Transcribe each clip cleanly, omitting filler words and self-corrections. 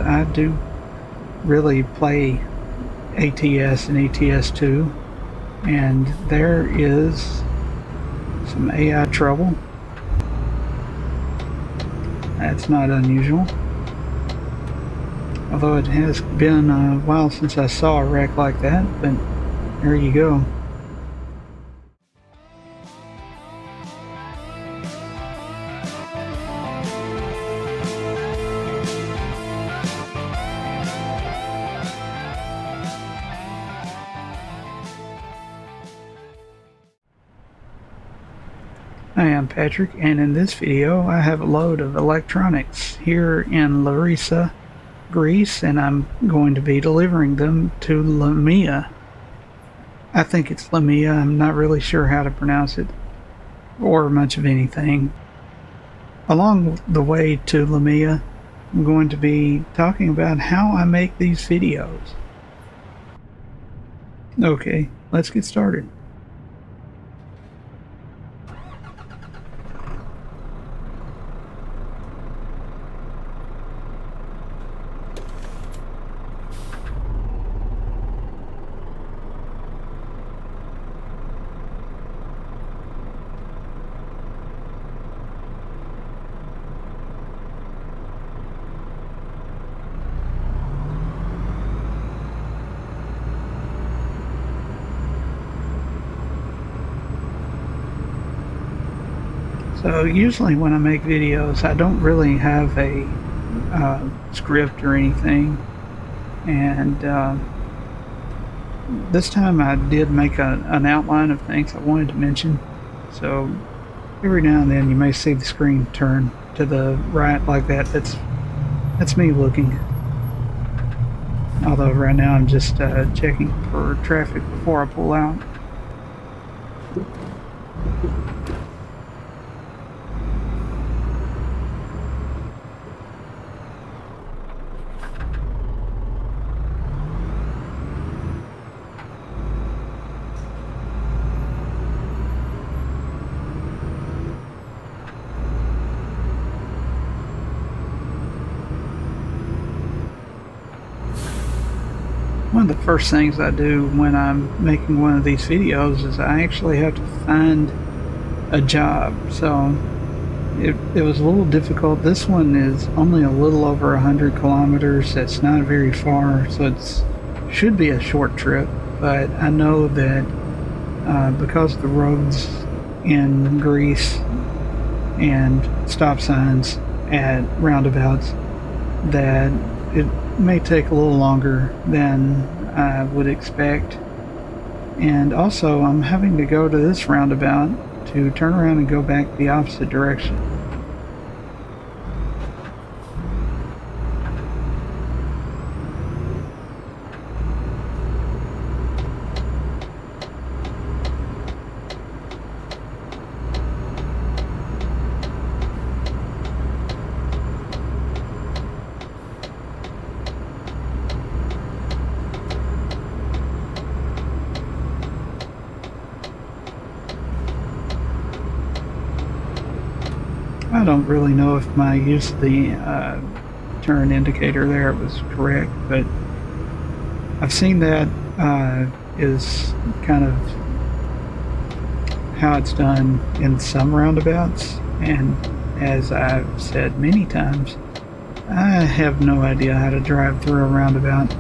I do really play ATS and ETS2, and there is some AI trouble. That's not unusual. Although it has been a while since I saw a wreck like that, but there you go. Hi, I'm Patrick, and in this video I have a load of electronics here in Larissa, Greece, and I'm going to be delivering them to Lamia. I think it's Lamia. I'm not really sure how to pronounce it or much of anything. Along the way to Lamia, I'm going to be talking about how I make these videos. Okay, let's get started. So usually when I make videos, I don't really have a script or anything, and this time I did make an outline of things I wanted to mention. So every now and then you may see the screen turn to the right like that. That's me looking. Although right now I'm just checking for traffic before I pull out. One of the first things I do when I'm making one of these videos is I actually have to find a job. So it was a little difficult. This one is only a little over 100 kilometers. That's not very far, so it should be a short trip. But I know that because the roads in Greece and stop signs at roundabouts, that it may take a little longer than I would expect. And also I'm having to go to this roundabout to turn around and go back the opposite direction. I don't really know if my use of the turn indicator there was correct, but I've seen that is kind of how it's done in some roundabouts, and as I've said many times, I have no idea how to drive through a roundabout.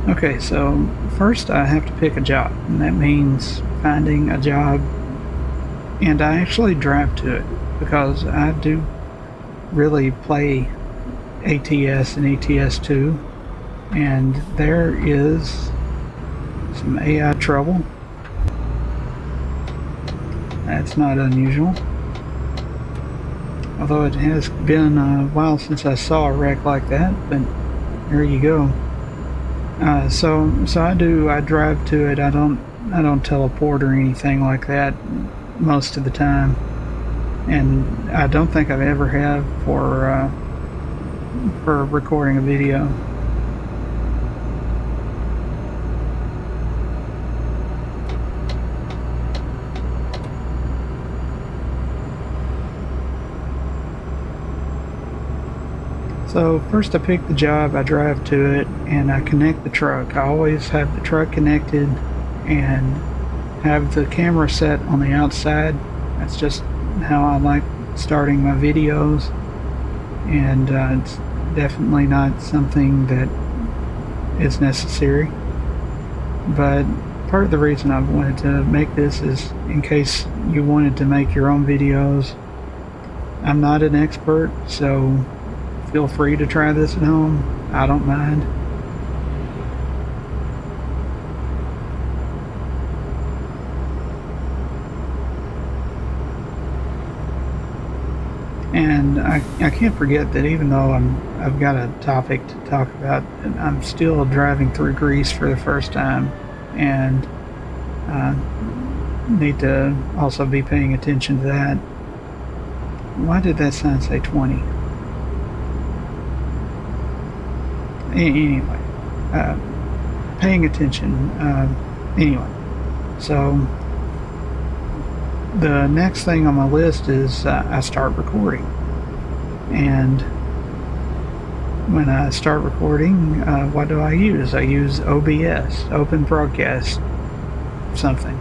Okay, so first I have to pick a job, and that means finding a job, and I actually drive to it because I do really play ATS and ETS2, and there is some AI trouble. That's not unusual. Although it has been a while since I saw a wreck like that, but there you go. So I drive to it. I don't teleport or anything like that most of the time, and I don't think I've ever have for recording a video. So first I pick the job, I drive to it, and I connect the truck. I always have the truck connected and have the camera set on the outside. That's just how I like starting my videos, and it's definitely not something that is necessary. But part of the reason I wanted to make this is in case you wanted to make your own videos. I'm not an expert, so feel free to try this at home. I don't mind. And I can't forget that even though I've got a topic to talk about, I'm still driving through Greece for the first time, and need to also be paying attention to that. Why did that sign say 20? Anyway, paying attention. Anyway, so the next thing on my list is I start recording. And when I start recording, what do I use? I use OBS, Open Broadcast something.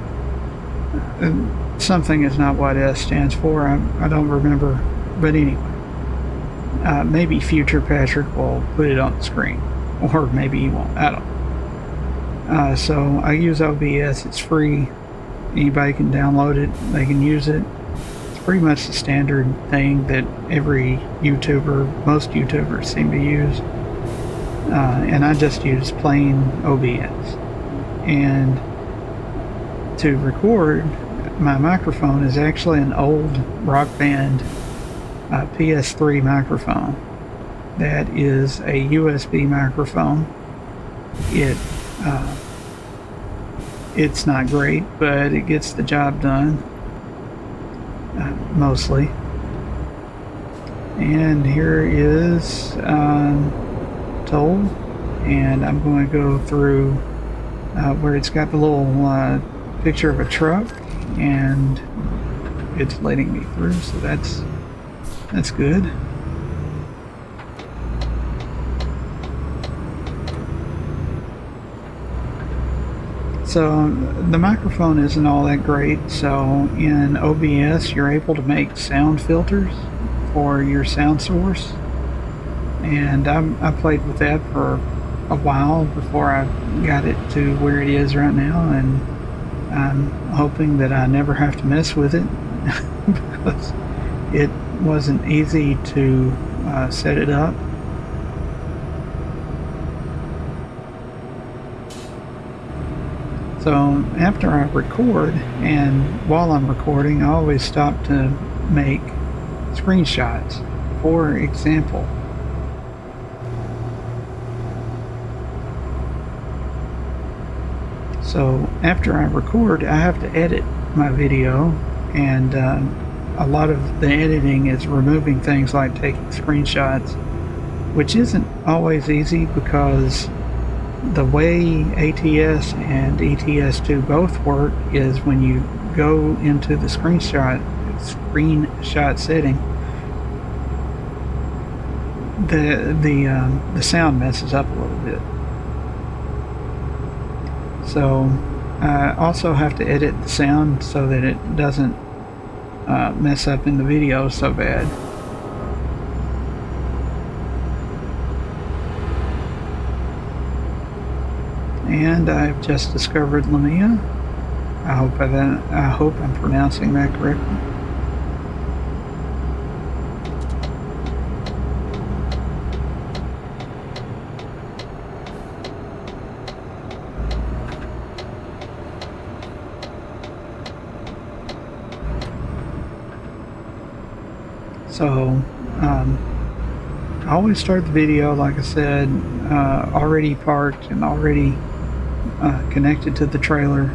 Something is not what S stands for. I don't remember. But anyway, maybe future Patrick will put it on the screen. Or maybe he won't. I don't know. So I use OBS. It's free. Anybody can download it. They can use it. It's pretty much the standard thing that every YouTuber, most YouTubers seem to use. And I just use plain OBS. And to record, my microphone is actually an old Rock Band PS3 microphone. That is a USB microphone. It's not great, but it gets the job done, mostly. And here is told, and I'm going to go through where it's got the little picture of a truck, and it's letting me through, so that's good. So the microphone isn't all that great, so in OBS you're able to make sound filters for your sound source, and I played with that for a while before I got it to where it is right now, and I'm hoping that I never have to mess with it because it wasn't easy to set it up. So after I record, and while I'm recording, I always stop to make screenshots. For example, so after I record, I have to edit my video, and a lot of the editing is removing things like taking screenshots, which isn't always easy because the way ATS and ETS2 both work is when you go into the screenshot setting, the sound messes up a little bit. So I also have to edit the sound so that it doesn't mess up in the video so bad. And I've just discovered Lamia. I hope I'm pronouncing that correctly. So I always start the video, like I said, already parked and already connected to the trailer,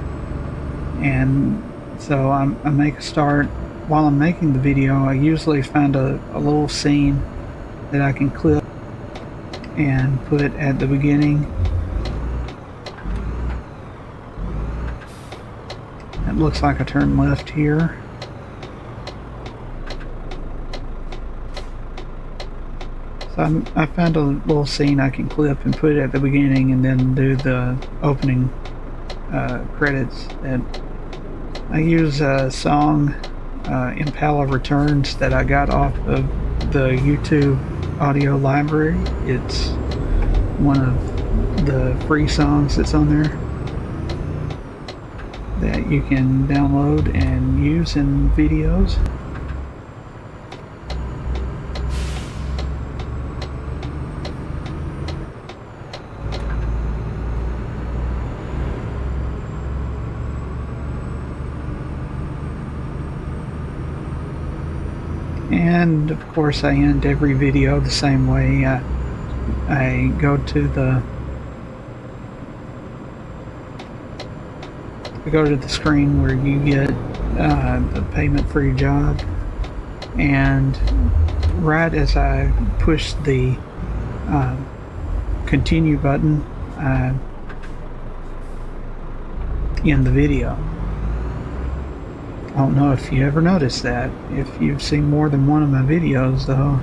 and so I make a start. While I'm making the video, I usually find a little scene that I can clip and put at the beginning. It looks like I turn left here. So I found a little scene I can clip and put at the beginning and then do the opening credits. And I use a song, Impala Returns, that I got off of the YouTube audio library. It's one of the free songs that's on there that you can download and use in videos. And of course I end every video the same way. I go to the screen where you get the payment for your job, and right as I push the continue button, I end the video. I don't know if you ever noticed that. If you've seen more than one of my videos, though,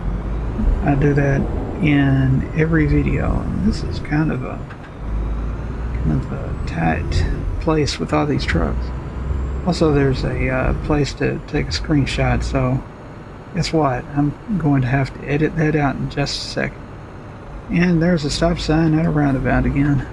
I do that in every video. And this is kind of a tight place with all these trucks. Also, there's a place to take a screenshot, so guess what? I'm going to have to edit that out in just a second. And there's a stop sign at a roundabout again.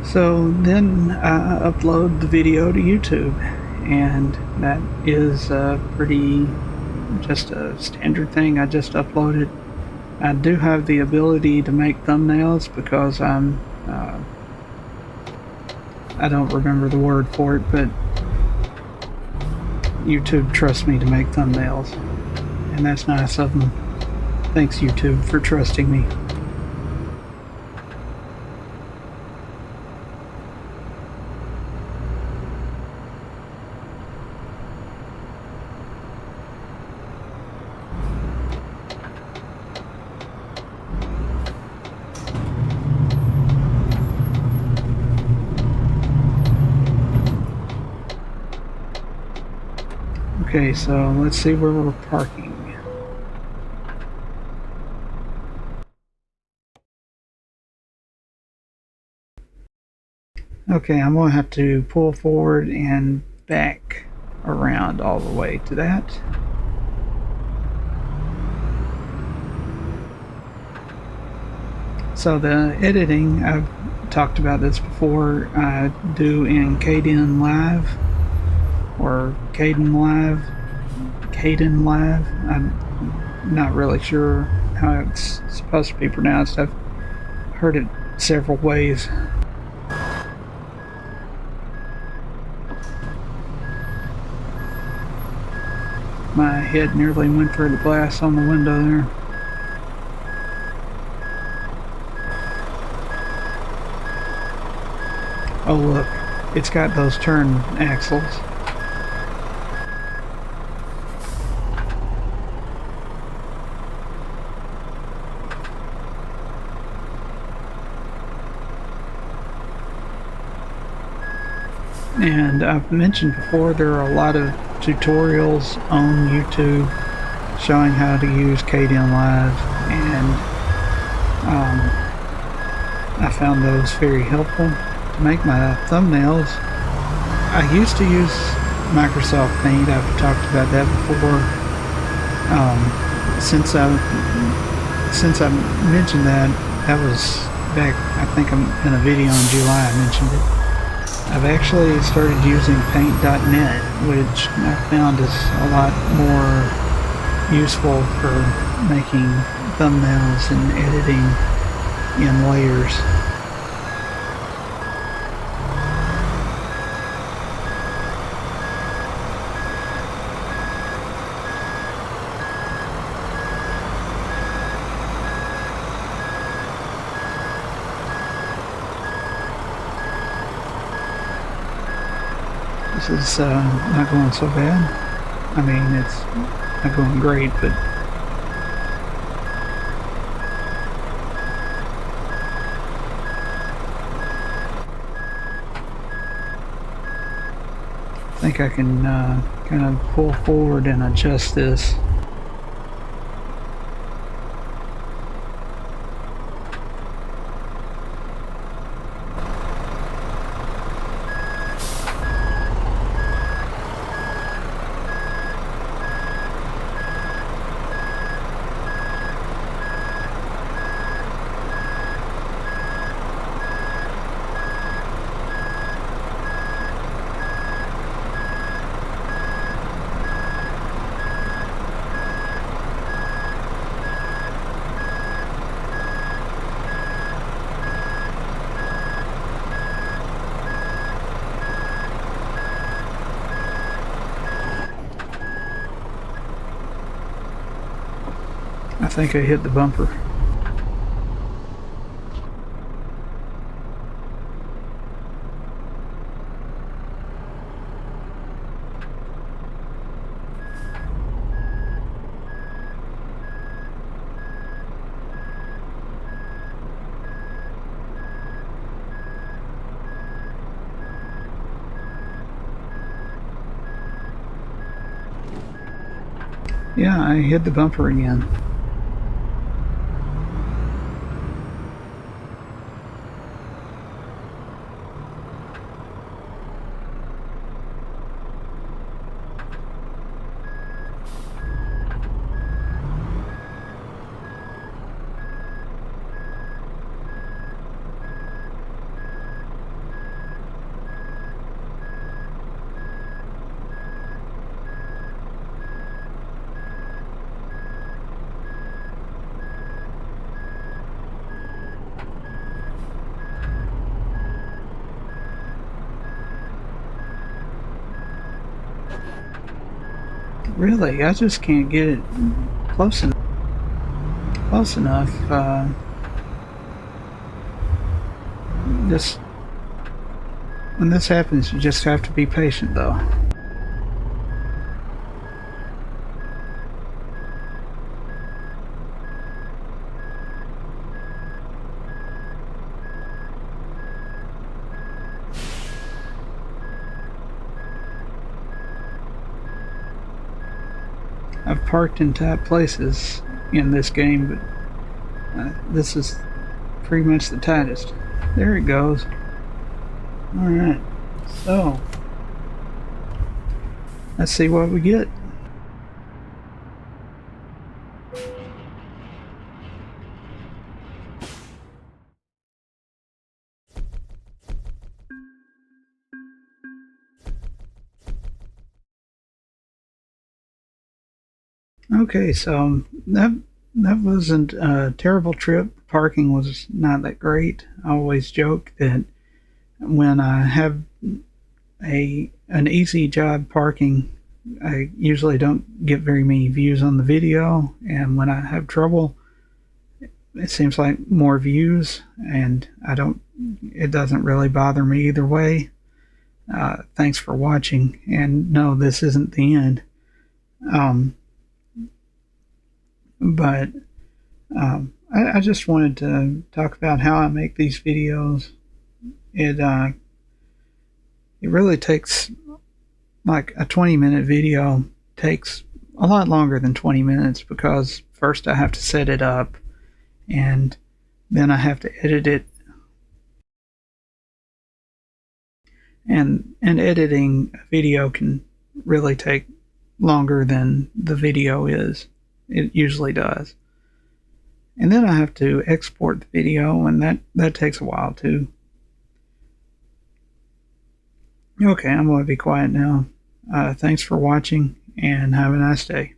So then I upload the video to YouTube, and that is just a standard thing. I just upload it. I do have the ability to make thumbnails because I don't remember the word for it, but YouTube trusts me to make thumbnails, and that's nice of them. Thanks, YouTube, for trusting me. Okay, so let's see where we're parking. Okay, I'm going to have to pull forward and back around all the way to that. So the editing, I've talked about this before, I do in Kden Live, or Kden Live. I'm not really sure how it's supposed to be pronounced. I've heard it several ways. My head nearly went through the glass on the window there. Oh look, it's got those turn axles. And I've mentioned before, there are a lot of tutorials on YouTube showing how to use Kden Live, and I found those very helpful to make my thumbnails. I used to use Microsoft Paint. I've talked about that before. Since I mentioned that, that was back, I think in a video in July I mentioned it. I've actually started using paint.net, which I found is a lot more useful for making thumbnails and editing in layers. This is not going so bad. I mean, it's not going great, but I think I can kind of pull forward and adjust this. I think I hit the bumper. Yeah, I hit the bumper again. Really, I just can't get it close enough. Just when this happens, you just have to be patient, though. I've parked in tight places in this game, but this is pretty much the tightest. There it goes. Alright, so let's see what we get. Okay, so that wasn't a terrible trip. Parking was not that great. I always joke that when I have an easy job parking, I usually don't get very many views on the video, and when I have trouble, it seems like more views, and it doesn't really bother me either way. Thanks for watching, and no, this isn't the end. But I just wanted to talk about how I make these videos. It really takes, like, a 20-minute video takes a lot longer than 20 minutes because first I have to set it up and then I have to edit it. And editing a video can really take longer than the video is. It usually does. And then I have to export the video, and that takes a while too. Okay, I'm going to be quiet now. Thanks for watching, and have a nice day.